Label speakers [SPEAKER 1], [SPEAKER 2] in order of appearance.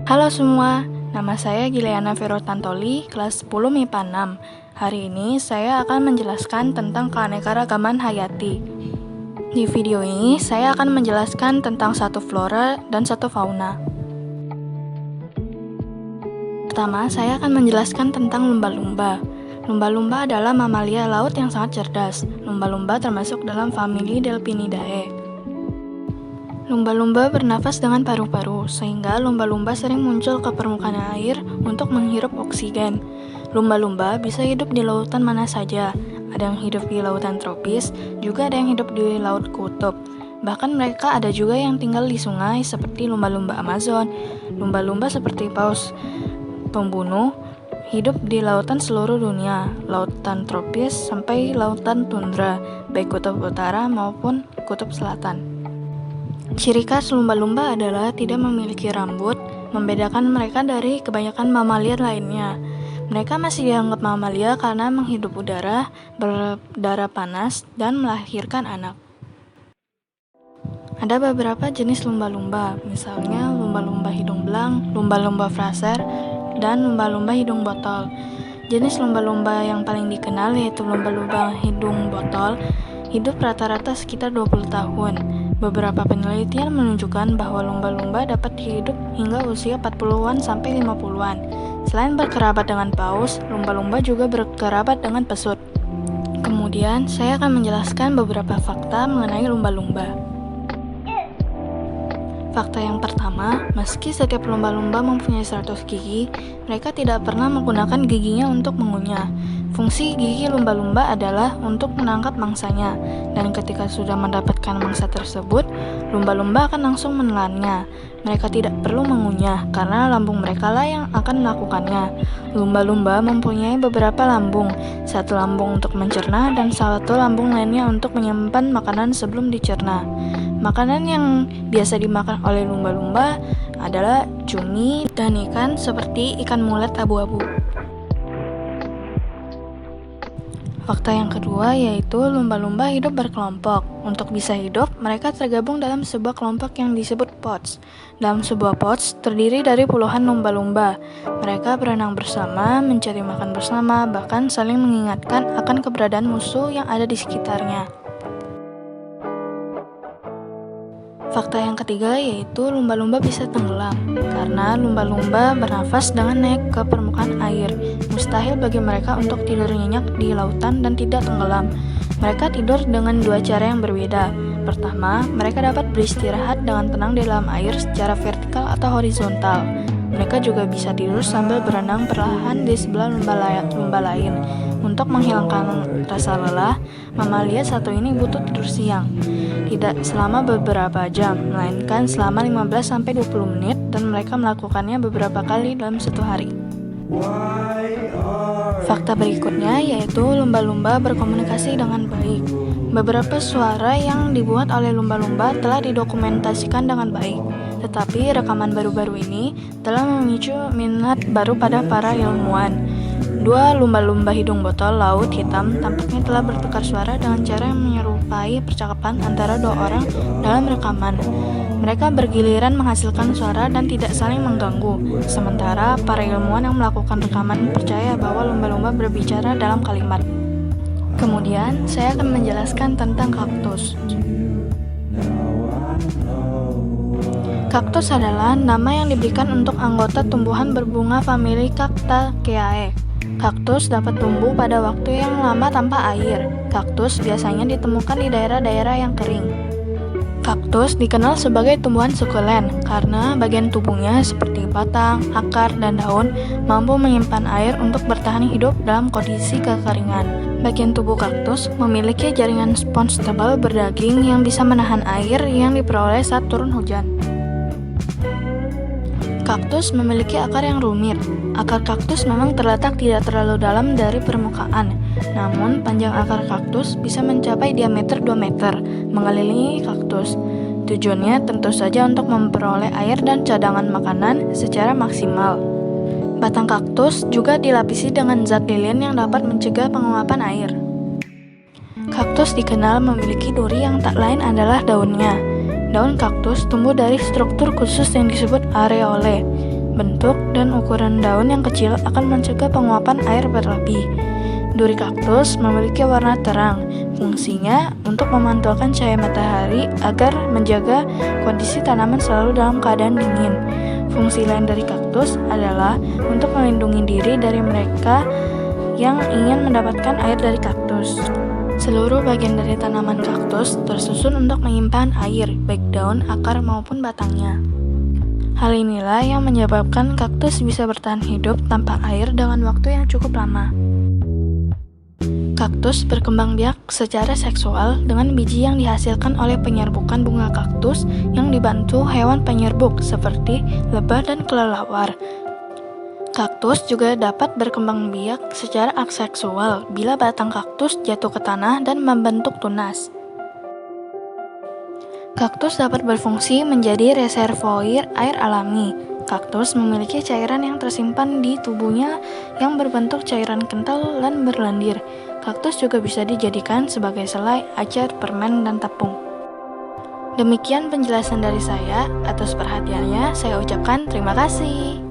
[SPEAKER 1] Halo semua, nama saya Gileana Vero Tantoli, kelas 10 MIPA 6. Hari ini saya akan menjelaskan tentang keanekaragaman hayati. Di video ini, saya akan menjelaskan tentang satu flora dan satu fauna. Pertama, saya akan menjelaskan tentang lumba-lumba. Lumba-lumba adalah mamalia laut yang sangat cerdas. Lumba-lumba termasuk dalam famili Delphinidae. Lumba-lumba bernafas dengan paru-paru, sehingga lumba-lumba sering muncul ke permukaan air untuk menghirup oksigen. Lumba-lumba bisa hidup di lautan mana saja. Ada yang hidup di lautan tropis, juga ada yang hidup di laut kutub. Bahkan mereka ada juga yang tinggal di sungai seperti lumba-lumba Amazon. Lumba-lumba seperti paus pembunuh hidup di lautan seluruh dunia, lautan tropis sampai lautan tundra, baik kutub utara maupun kutub selatan. Ciri khas lumba-lumba adalah tidak memiliki rambut, membedakan mereka dari kebanyakan mamalia lainnya. Mereka masih dianggap mamalia karena menghirup udara, berdarah panas, dan melahirkan anak. Ada beberapa jenis lumba-lumba, misalnya lumba-lumba hidung belang, lumba-lumba Fraser, dan lumba-lumba hidung botol. Jenis lumba-lumba yang paling dikenal yaitu lumba-lumba hidung botol, hidup rata-rata sekitar 20 tahun. Beberapa penelitian menunjukkan bahwa lumba-lumba dapat hidup hingga usia 40-an sampai 50-an. Selain berkerabat dengan paus, lumba-lumba juga berkerabat dengan pesut. Kemudian, saya akan menjelaskan beberapa fakta mengenai lumba-lumba. Fakta yang pertama, meski setiap lumba-lumba mempunyai 100 gigi, mereka tidak pernah menggunakan giginya untuk mengunyah. Fungsi gigi lumba-lumba adalah untuk menangkap mangsanya, dan ketika sudah mendapatkan mangsa tersebut, lumba-lumba akan langsung menelannya. Mereka tidak perlu mengunyah, karena lambung mereka lah yang akan melakukannya. Lumba-lumba mempunyai beberapa lambung, satu lambung untuk mencerna dan satu lambung lainnya untuk menyimpan makanan sebelum dicerna. Makanan yang biasa dimakan oleh lumba-lumba adalah cumi dan ikan seperti ikan mulet abu-abu. Fakta yang kedua yaitu lumba-lumba hidup berkelompok. Untuk bisa hidup, mereka tergabung dalam sebuah kelompok yang disebut pods. Dalam sebuah pods terdiri dari puluhan lumba-lumba. Mereka berenang bersama, mencari makan bersama, bahkan saling mengingatkan akan keberadaan musuh yang ada di sekitarnya. Fakta yang ketiga yaitu lumba-lumba bisa tenggelam, karena lumba-lumba bernafas dengan naik ke permukaan air. Mustahil bagi mereka untuk tidur nyenyak di lautan dan tidak tenggelam. Mereka tidur dengan dua cara yang berbeda. Pertama, mereka dapat beristirahat dengan tenang di dalam air secara vertikal atau horizontal. Mereka juga bisa tidur sambil berenang perlahan di sebelah lumba lain. Untuk menghilangkan rasa lelah, mamalia satu ini butuh tidur siang. Tidak selama beberapa jam, melainkan selama 15-20 menit, dan mereka melakukannya beberapa kali dalam satu hari. Fakta berikutnya yaitu lumba-lumba berkomunikasi dengan baik. Beberapa suara yang dibuat oleh lumba-lumba telah didokumentasikan dengan baik, tetapi rekaman baru-baru ini telah memicu minat baru pada para ilmuwan. Dua lumba-lumba hidung botol laut hitam tampaknya telah bertukar suara dengan cara yang menyerupai percakapan antara dua orang dalam rekaman. Mereka bergiliran menghasilkan suara dan tidak saling mengganggu, sementara para ilmuwan yang melakukan rekaman percaya bahwa lumba-lumba berbicara dalam kalimat. Kemudian, saya akan menjelaskan tentang kaktus. Kaktus adalah nama yang diberikan untuk anggota tumbuhan berbunga famili Cactaceae. Kaktus dapat tumbuh pada waktu yang lama tanpa air. Kaktus biasanya ditemukan di daerah-daerah yang kering. Kaktus dikenal sebagai tumbuhan sukulen karena bagian tubuhnya seperti batang, akar, dan daun mampu menyimpan air untuk bertahan hidup dalam kondisi kekeringan. Bagian tubuh kaktus memiliki jaringan spons tebal berdaging yang bisa menahan air yang diperoleh saat turun hujan. Kaktus memiliki akar yang rumit. Akar kaktus memang terletak tidak terlalu dalam dari permukaan, namun panjang akar kaktus bisa mencapai diameter 2 meter, mengelilingi kaktus. Tujuannya tentu saja untuk memperoleh air dan cadangan makanan secara maksimal. Batang kaktus juga dilapisi dengan zat lilin yang dapat mencegah penguapan air. Kaktus dikenal memiliki duri yang tak lain adalah daunnya. Daun kaktus tumbuh dari struktur khusus yang disebut areole. Bentuk dan ukuran daun yang kecil akan mencegah penguapan air berlebih. Duri kaktus memiliki warna terang. Fungsinya untuk memantulkan cahaya matahari agar menjaga kondisi tanaman selalu dalam keadaan dingin. Fungsi lain dari kaktus adalah untuk melindungi diri dari mereka yang ingin mendapatkan air dari kaktus. Seluruh bagian dari tanaman kaktus tersusun untuk menyimpan air, baik daun, akar, maupun batangnya. Hal inilah yang menyebabkan kaktus bisa bertahan hidup tanpa air dengan waktu yang cukup lama. Kaktus berkembang biak secara seksual dengan biji yang dihasilkan oleh penyerbukan bunga kaktus yang dibantu hewan penyerbuk seperti lebah dan kelelawar. Kaktus juga dapat berkembang biak secara aseksual bila batang kaktus jatuh ke tanah dan membentuk tunas. Kaktus dapat berfungsi menjadi reservoir air alami. Kaktus memiliki cairan yang tersimpan di tubuhnya yang berbentuk cairan kental dan berlendir. Kaktus juga bisa dijadikan sebagai selai, acar, permen, dan tepung. Demikian penjelasan dari saya. Atas perhatiannya, saya ucapkan terima kasih.